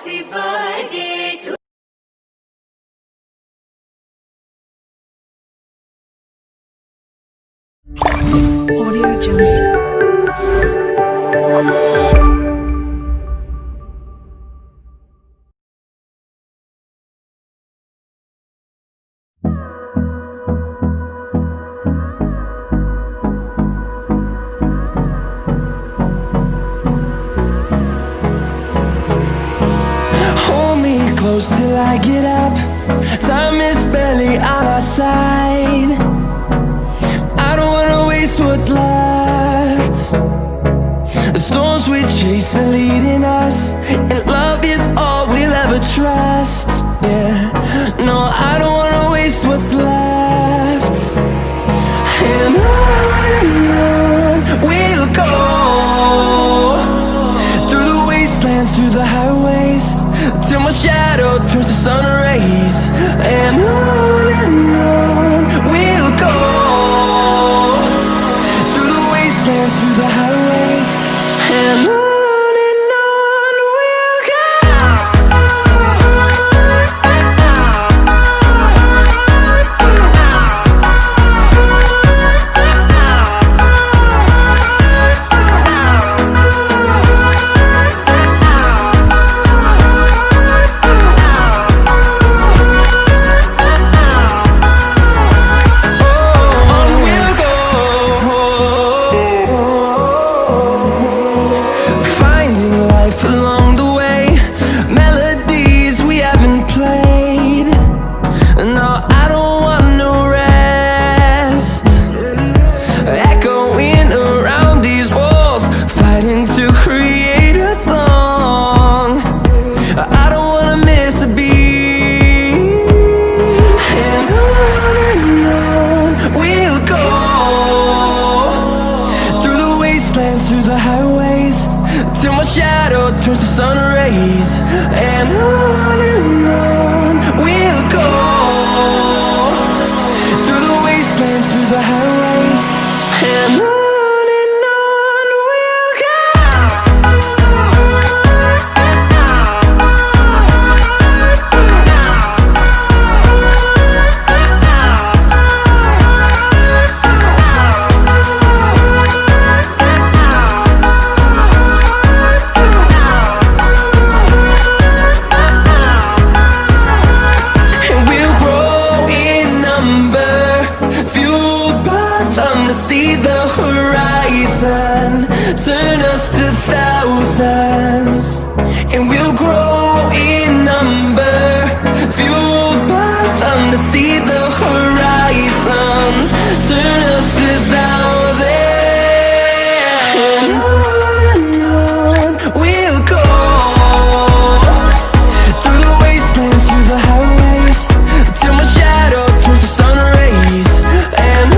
Happy birthday to Audio Jungle. Close till I get up. Time is barely on our side. I don't wanna waste what's left. The storms we chase are leading us, and love is all we'll ever trust. Yeah, no, I don't wanna waste what's left. And on we'll go, through the wastelands, through the highways, till my shadow turns to sun rays. And on we'll go, through the wastelands, through the highways, and on we'll go. Through the highways, till my shadow turns to sun rays. And on we'll go, through the wastelands, through the highways, and on we'll go. See the horizon turn us to thousands, and we'll grow in number, fueled by them. To see the horizon turn us to thousands, and on we'll go, through the wastelands, through the highways, till my shadow turns to sun rays. And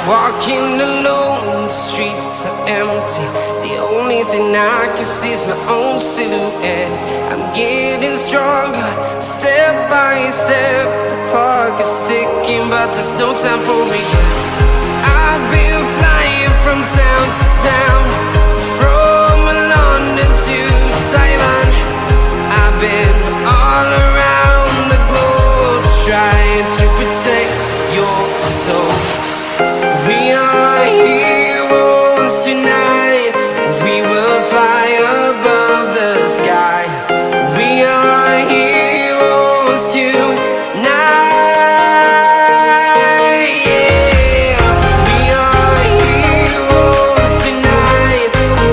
walking alone, the streets are empty. The only thing I can see is my own silhouette. I'm getting stronger, step by step. The clock is ticking, but there's no time for regrets. I've been flying from town to town, from London to Taiwan. I've been all around the globe, trying to protect your soul. We are heroes tonight. We will fly above the sky. We are heroes tonight. Yeah. We are heroes tonight.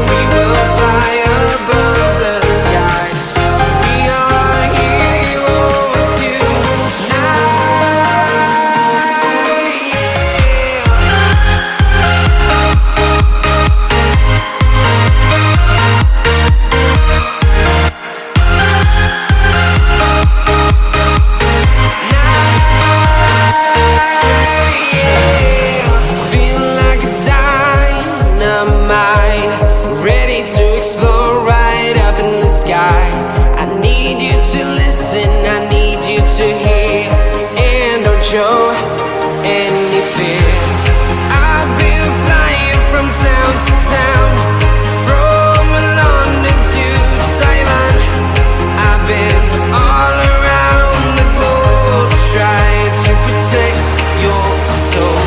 We will fly above the sky. We are to listen, I need you to hear, and don't show any fear. I've been flying from town to town, from London to Taiwan. I've been all around the globe, trying to protect your soul.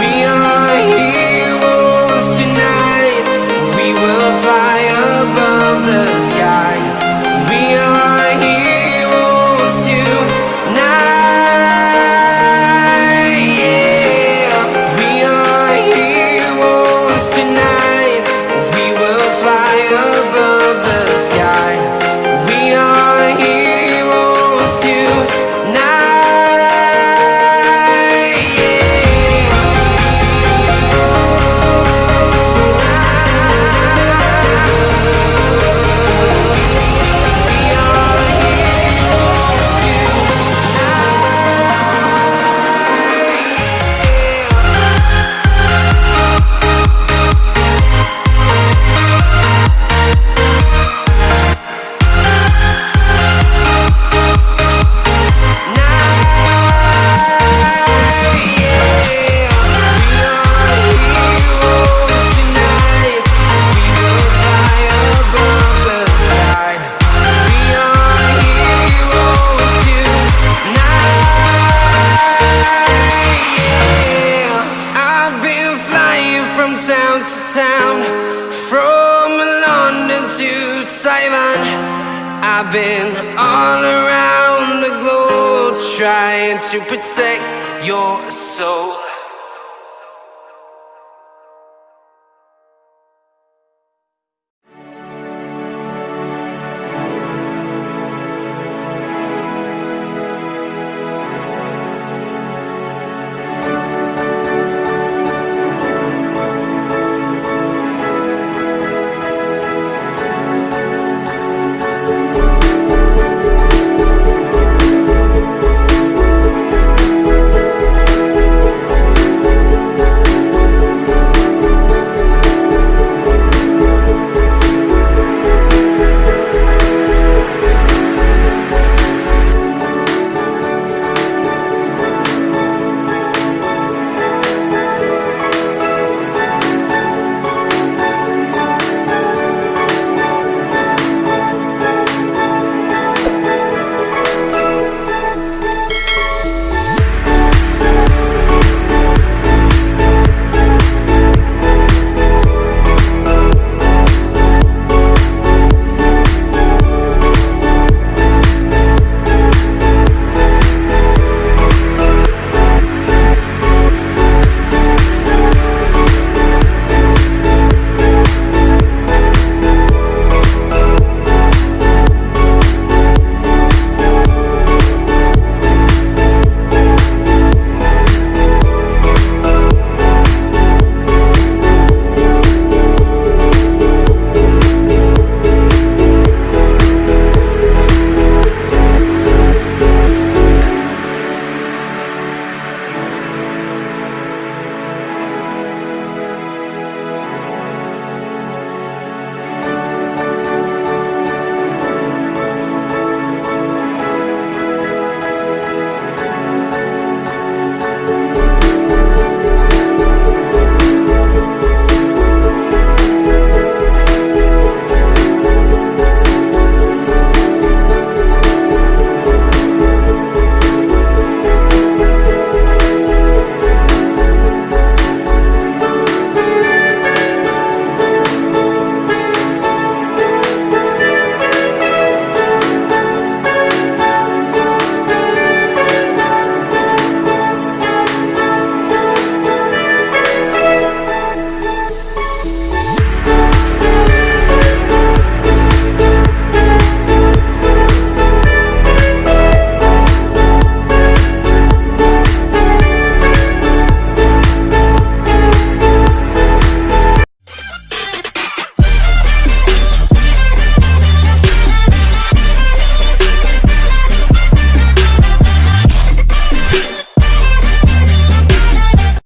We are heroes tonight, we will fly above the sky. We are heroes tonight, yeah. We are heroes tonight, we will fly above the sky. We are heroes tonight, yeah. Town to town, from London to Taiwan. I've been all around the globe, trying to protect your soul.